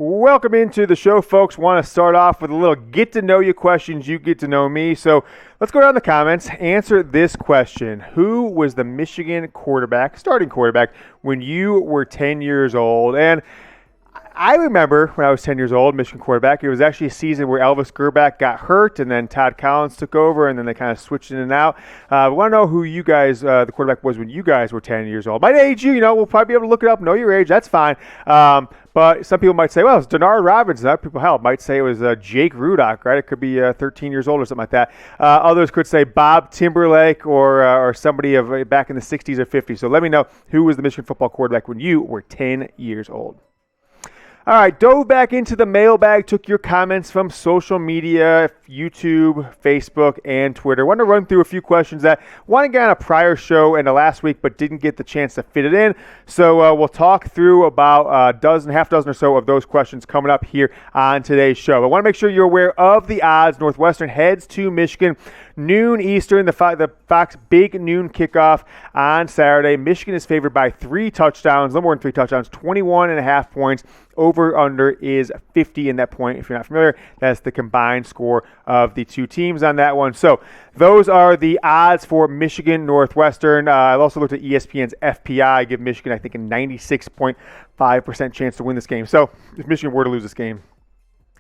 Welcome into the show, folks. Want to start off with a little get-to-know-you questions. You get to know me. So let's go down the comments. Answer this question. Who was the Michigan quarterback, starting quarterback, when you were 10 years old? And I remember when I was 10 years old, Michigan quarterback, it was actually a season where Elvis Grbac got hurt, and then Todd Collins took over, and then they kind of switched in and out. I want to know who you guys, the quarterback was when you guys were 10 years old. Might age you, we'll probably be able to look it up, know your age, that's fine. But some people might say, well, it's Denard Robinson. Other people, might say it was Jake Rudock, right? It could be 13 years old or something like that. Others could say Bob Timberlake or somebody of back in the 60s or 50s. So let me know who was the Michigan football quarterback when you were 10 years old. All right, dove back into the mailbag, took your comments from social media, YouTube, Facebook, and Twitter. Want to run through a few questions that want to get on a prior show and the last week, but didn't get the chance to fit it in. So we'll talk through about half dozen or so of those questions coming up here on today's show. I want to make sure you're aware of the odds. Northwestern heads to Michigan, noon Eastern, the Fox Big Noon kickoff on Saturday. Michigan is favored by 3 touchdowns, a little more than 3 touchdowns, 21.5 points. Over-under is 50 in that point. If you're not familiar, that's the combined score of the two teams on that one. So those are the odds for Michigan Northwestern. I also looked at ESPN's FPI. Give Michigan, I think, a 96.5% chance to win this game. So if Michigan were to lose this game,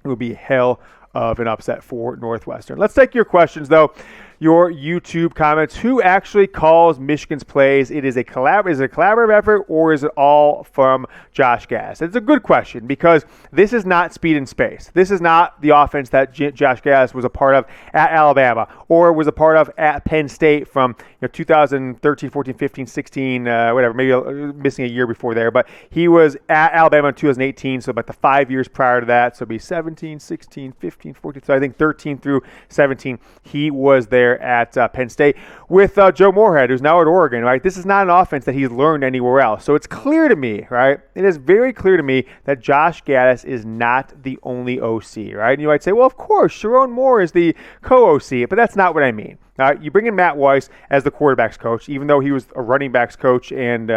it would be hell of an upset for Northwestern. Let's take your questions, though. Your YouTube comments. Who actually calls Michigan's plays? Is it a collaborative effort, or is it all from Josh Gattis? It's a good question because this is not speed and space. This is not the offense that Josh Gattis was a part of at Alabama or was a part of at Penn State from 2013, 14, 15, 16, whatever, maybe missing a year before there. But he was at Alabama in 2018, so about the 5 years prior to that. So it'd be 17, 16, 15, 14. So I think 13 through 17, he was there at Penn State with Joe Moorhead, who's now at Oregon, right? This is not an offense that he's learned anywhere else. So it's clear to me, right? It is very clear to me that Josh Gattis is not the only OC, right? And you might say, well, of course, Sharon Moore is the co-OC, but that's not what I mean. You bring in Matt Weiss as the quarterback's coach, even though he was a running backs coach and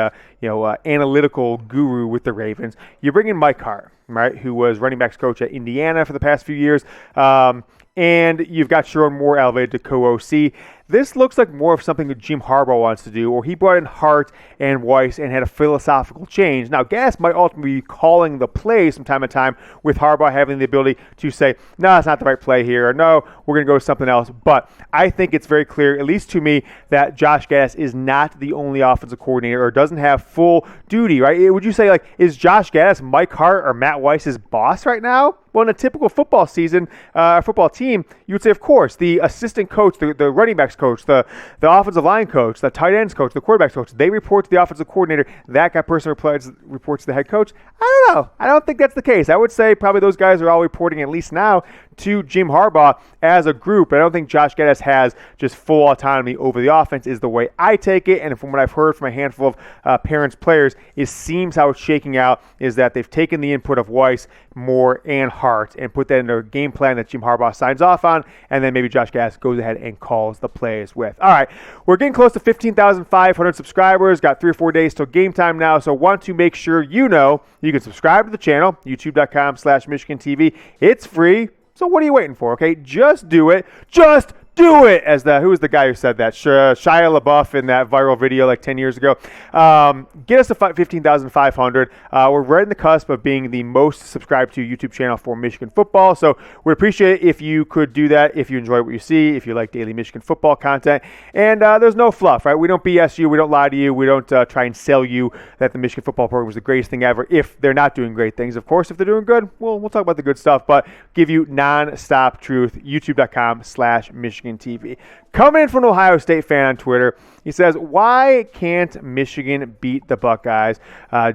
analytical guru with the Ravens. You bring in Mike Hart, right, who was running backs coach at Indiana for the past few years. And you've got Sharon Moore elevated to co-OC. This looks like more of something that Jim Harbaugh wants to do, or he brought in Hart and Weiss and had a philosophical change. Now, Gattis might ultimately be calling the plays from time to time, with Harbaugh having the ability to say, no, that's not the right play here, or no, we're going to go with something else. But I think it's very clear, at least to me, that Josh Gattis is not the only offensive coordinator or doesn't have full duty, right? Would you say, is Josh Gattis Mike Hart or Matt Weiss's boss right now? Well, in a typical football season, football team, you would say, of course, the assistant coach, the running backs coach, the offensive line coach, the tight ends coach, the quarterbacks coach, they report to the offensive coordinator. That guy personally reports to the head coach. I don't know. I don't think that's the case. I would say probably those guys are all reporting, at least now, to Jim Harbaugh as a group. I don't think Josh Gattis has just full autonomy over the offense is the way I take it. And from what I've heard from a handful of parents, players, it seems how it's shaking out is that they've taken the input of Weiss, Moore, and Hart and put that into a game plan that Jim Harbaugh signs off on. And then maybe Josh Gattis goes ahead and calls the plays with. All right, we're getting close to 15,500 subscribers. Got 3 or 4 days till game time now. So want to make sure you know you can subscribe to the channel, youtube.com/Michigan TV. It's free. So what are you waiting for, okay? Just do it. Just do it, who was the guy who said that? Shia LaBeouf in that viral video like 10 years ago. Get us to 15,500. We're right in the cusp of being the most subscribed to YouTube channel for Michigan football. So we'd appreciate it if you could do that, if you enjoy what you see, if you like daily Michigan football content. And there's no fluff, right? We don't BS you. We don't lie to you. We don't try and sell you that the Michigan football program is the greatest thing ever if they're not doing great things. Of course, if they're doing good, we'll talk about the good stuff, but give you non-stop truth. youtube.com/Michigan TV. Coming in from an Ohio State fan on Twitter, he says, why can't Michigan beat the Buckeyes?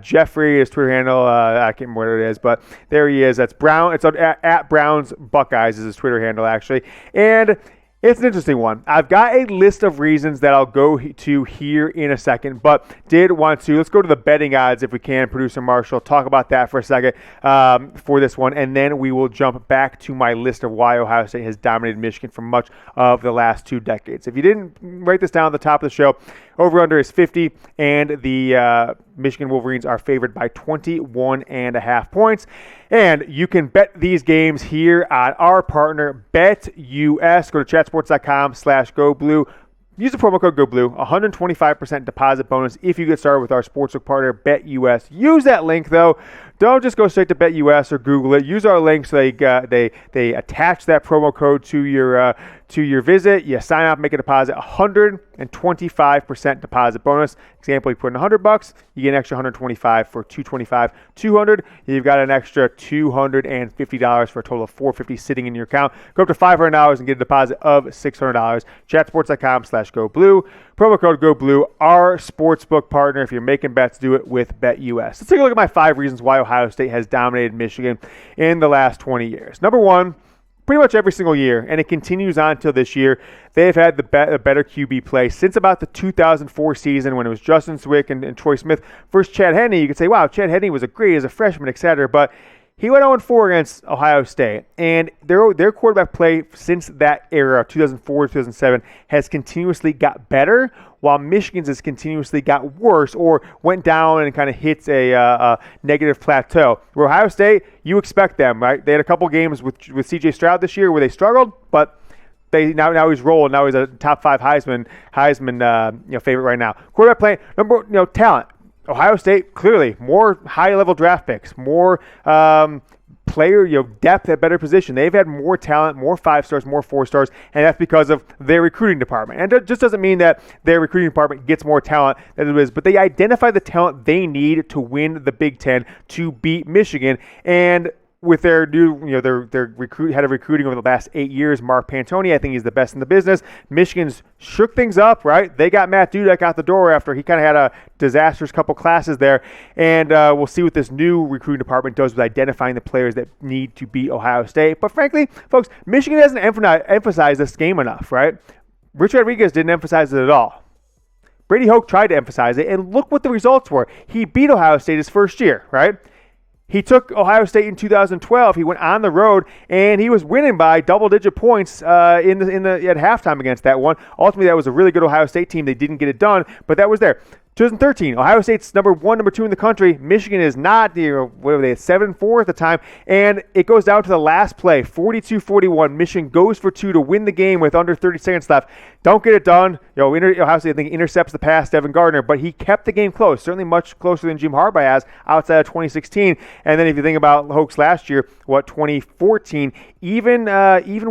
Jeffrey, his Twitter handle, I can't remember what it is, but there he is. That's Brown. It's at Browns Buckeyes is his Twitter handle, actually. And it's an interesting one. I've got a list of reasons that I'll go to here in a second, but did want to, let's go to the betting odds if we can, Producer Marshall, talk about that for a second for this one, and then we will jump back to my list of why Ohio State has dominated Michigan for much of the last 2 decades. If you didn't write this down at the top of the show, Over-under is 50, and the Michigan Wolverines are favored by 21.5 points. And you can bet these games here on our partner, BetUS. Go to chatsports.com/GoBlue. Use the promo code GoBlue, 125% deposit bonus if you get started with our sportsbook partner, BetUS. Use that link, though. Don't just go straight to BetUS or Google it. Use our link so they attach that promo code to your visit. You sign up, make a deposit, 125% deposit bonus. Example, you put in $100, you get an extra 125 for 225, 200. You've got an extra $250 for a total of $450 sitting in your account. Go up to $500 and get a deposit of $600. Chatsports.com/GoBlue. Promo code GoBlue. Our sportsbook partner. If you're making bets, do it with BetUS. Let's take a look at my 5 reasons why Ohio State has dominated Michigan in the last 20 years. Number one, pretty much every single year, and it continues on until this year, they've had the better QB play since about the 2004 season when it was Justin Swick and Troy Smith versus Chad Henne. You could say, wow, Chad Henne was great as a freshman, etc., but he went 0-4 against Ohio State, and their quarterback play since that era, 2004 to 2007, has continuously got better, while Michigan's has continuously got worse or went down and kind of hits a negative plateau. Where Ohio State, you expect them, right? They had a couple games with C.J. Stroud this year where they struggled, but now he's rolling. Now he's a top 5 Heisman favorite right now. Quarterback play, talent. Ohio State, clearly, more high-level draft picks, more player depth at better position. They've had more talent, more 5-stars, more 4-stars, and that's because of their recruiting department. And it just doesn't mean that their recruiting department gets more talent than it is, but they identify the talent they need to win the Big Ten to beat Michigan. And with their new, their head of recruiting over the last 8 years, Mark Pantoni, I think he's the best in the business. Michigan's shook things up, right? They got Matt Dudek out the door after he kind of had a disastrous couple classes there. And we'll see what this new recruiting department does with identifying the players that need to beat Ohio State. But frankly, folks, Michigan hasn't emphasized this game enough, right? Rich Rodriguez didn't emphasize it at all. Brady Hoke tried to emphasize it, and look what the results were. He beat Ohio State his first year, right? He took Ohio State in 2012. He went on the road, and he was winning by double-digit points at halftime against that one. Ultimately, that was a really good Ohio State team. They didn't get it done, but that was there. 2013, Ohio State's number 1, number 2 in the country. Michigan is not, what were they, 7-4 at the time. And it goes down to the last play, 42-41. Michigan goes for 2 to win the game with under 30 seconds left. Don't get it done. Ohio State, I think, intercepts the pass, Devin Gardner, but he kept the game close, certainly much closer than Jim Harbaugh has outside of 2016. And then if you think about Hoke's last year, 2014, even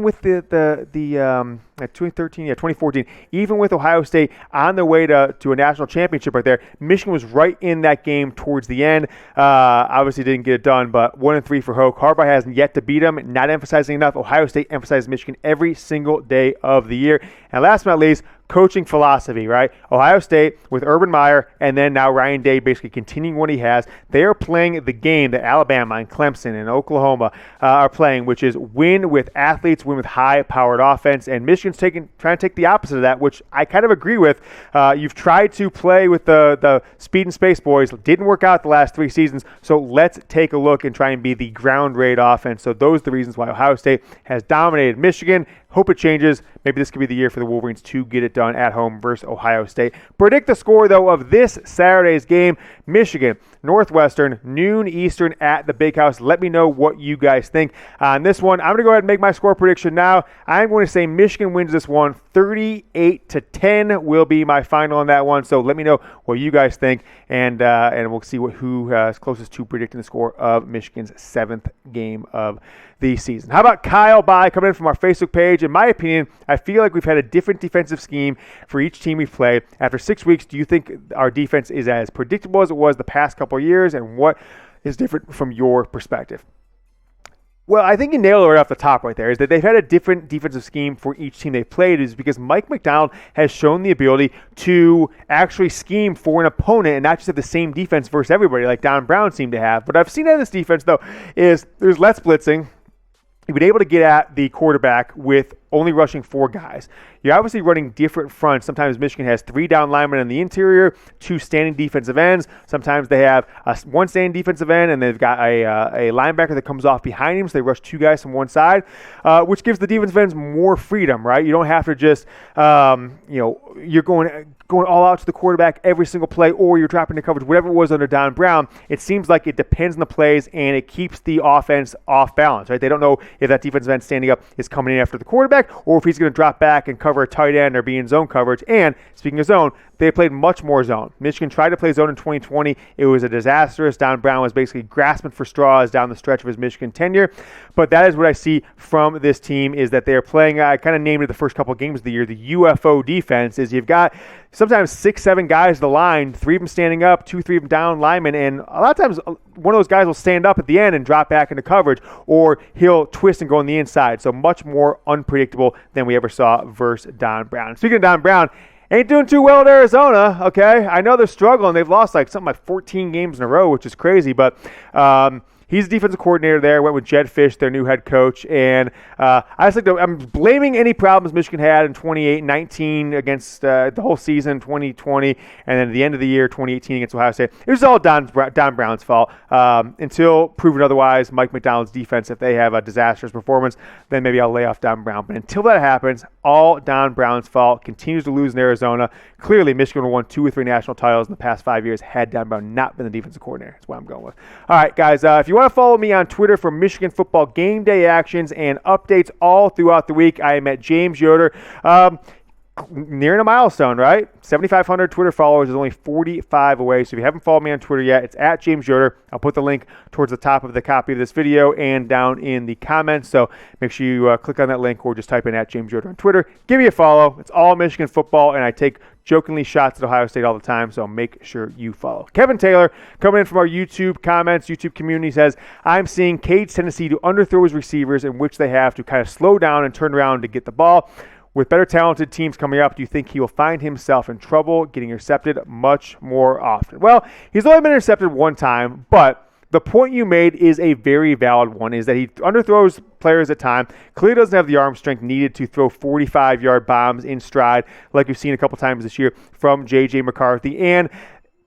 with the 2014, even with Ohio State on their way to a national championship right there, Michigan was right in that game towards the end. Obviously didn't get it done, but 1-3 for Hoke. Harbaugh hasn't yet to beat him, not emphasizing enough. Ohio State emphasizes Michigan every single day of the year. And last but not least, coaching philosophy, right? Ohio State with Urban Meyer and then now Ryan Day basically continuing what he has. They are playing the game that Alabama and Clemson and Oklahoma are playing, which is win with athletes, win with high-powered offense. And Michigan's trying to take the opposite of that, which I kind of agree with. You've tried to play with the speed and space boys. Didn't work out the last 3 seasons. So let's take a look and try and be the ground rate offense. So those are the reasons why Ohio State has dominated Michigan. Hope it changes. Maybe this could be the year for the Wolverines to get it done at home versus Ohio State. Predict the score, though, of this Saturday's game. Michigan, Northwestern, noon Eastern at the Big House. Let me know what you guys think on this one. I'm going to go ahead and make my score prediction now. I'm going to say Michigan wins this one. 38-10 will be my final on that one. So let me know what you guys think, and we'll see who is closest to predicting the score of Michigan's 7th game of the season. How about Kyle By coming in from our Facebook page? In my opinion, I feel like we've had a different defensive scheme for each team we've played. After 6 weeks, do you think our defense is as predictable as it was the past couple of years, and what is different from your perspective? Well, I think you nailed it right off the top right there, is that they've had a different defensive scheme for each team they've played, is because Mike Macdonald has shown the ability to actually scheme for an opponent and not just have the same defense versus everybody like Don Brown seemed to have. But I've seen in this defense, though, is there's less blitzing. You've been able to get at the quarterback with only rushing 4 guys. You're obviously running different fronts. Sometimes Michigan has 3 down linemen in the interior, 2 standing defensive ends. Sometimes they have 1 standing defensive end, and they've got a linebacker that comes off behind him, so they rush 2 guys from one side, which gives the defensive ends more freedom, right? You don't have to just, you're going going all out to the quarterback every single play, or you're dropping the coverage, whatever it was under Don Brown. It seems like it depends on the plays, and it keeps the offense off balance, right? They don't know if that defensive end standing up is coming in after the quarterback, or if he's going to drop back and cover a tight end or be in zone coverage. And speaking of zone, they played much more zone. Michigan tried to play zone in 2020. It was a disastrous. Don Brown was basically grasping for straws down the stretch of his Michigan tenure. But that is what I see from this team, is that they're playing, I kind of named it the first couple of games of the year, the UFO defense. Is you've got sometimes 6-7 guys to the line, 3 of them standing up, 2-3 of them down linemen, and a lot of times one of those guys will stand up at the end and drop back into coverage, or he'll twist and go on the inside. So much more unpredictable than we ever saw versus Don Brown. Speaking of Don Brown, ain't doing too well at Arizona, okay? I know they're struggling. They've lost something like 14 games in a row, which is crazy, but he's the defensive coordinator there. Went with Jed Fish, their new head coach. And I'm blaming any problems Michigan had in 2019 against the whole season, 2020, and then at the end of the year, 2018 against Ohio State. It was all Don Brown's fault. Until proven otherwise, Mike Macdonald's defense, if they have a disastrous performance, then maybe I'll lay off Don Brown. But until that happens, all Don Brown's fault. Continues to lose in Arizona. Clearly, Michigan would have won 2 or 3 national titles in the past 5 years had Don Brown not been the defensive coordinator. That's what I'm going with. All right, guys, if you want to follow me on Twitter for Michigan football game day actions and updates all throughout the week, I am at James Yoder. Nearing a milestone, right? 7,500 Twitter followers is only 45 away. So if you haven't followed me on Twitter yet, it's at James Yoder. I'll put the link towards the top of the copy of this video and down in the comments. So make sure you click on that link or just type in at James Yoder on Twitter. Give me a follow. It's all Michigan football, and I take jokingly shots at Ohio State all the time, so make sure you follow. Kevin Taylor, coming in from our YouTube comments, YouTube community, says, I'm seeing Cade's tendency to underthrow his receivers, in which they have to kind of slow down and turn around to get the ball. With better talented teams coming up, do you think he will find himself in trouble getting intercepted much more often? Well, he's only been intercepted one time, but the point you made is a very valid one, is that he underthrows players at time. Clearly doesn't have the arm strength needed to throw 45-yard bombs in stride like we've seen a couple times this year from J.J. McCarthy. And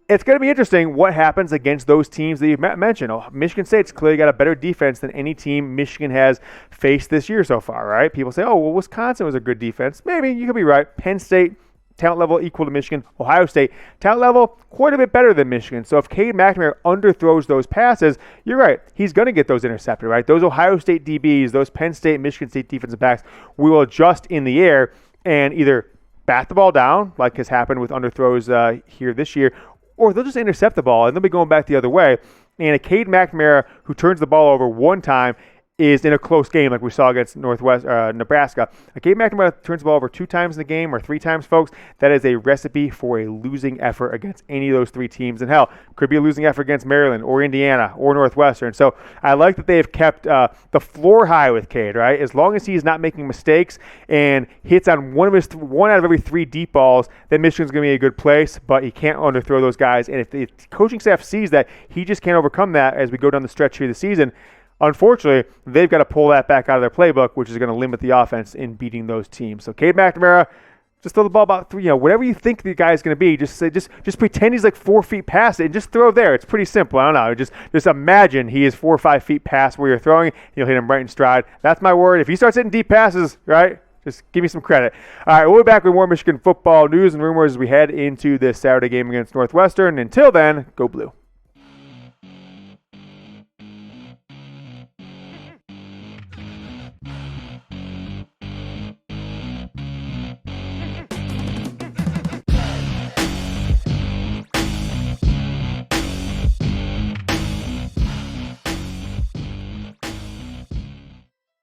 it's going to be interesting what happens against those teams that you've mentioned. Michigan State's clearly got a better defense than any team Michigan has faced this year so far, right? People say, oh, well, Wisconsin was a good defense. Maybe, you could be right. Penn State, talent level equal to Michigan. Ohio State, talent level quite a bit better than Michigan. So if Cade McNamara underthrows those passes, you're right. He's going to get those intercepted, right? Those Ohio State DBs, those Penn State, Michigan State defensive backs will adjust in the air and either bat the ball down, like has happened with underthrows here this year, or they'll just intercept the ball and they'll be going back the other way. And a Cade McNamara who turns the ball over one time is in a close game like we saw against Nebraska. A Cade McNamara turns the ball over 2 times in the game or 3 times, folks. That is a recipe for a losing effort against any of those 3 teams. And hell, could be a losing effort against Maryland or Indiana or Northwestern. So I like that they've kept the floor high with Cade, right? As long as he's not making mistakes and hits on one out of every 3 deep balls, then Michigan's going to be a good place, but he can't underthrow those guys. And if the coaching staff sees that, he just can't overcome that as we go down the stretch here this season. Unfortunately, they've got to pull that back out of their playbook, which is going to limit the offense in beating those teams. So Cade McNamara, just throw the ball about 3, whatever you think the guy's going to be, just pretend he's like 4 feet past it and just throw there. It's pretty simple. I don't know. Just imagine he is 4 or 5 feet past where you're throwing, and you'll hit him right in stride. That's my word. If he starts hitting deep passes, right, just give me some credit. All right, we'll be back with more Michigan football news and rumors as we head into this Saturday game against Northwestern. Until then, go Blue.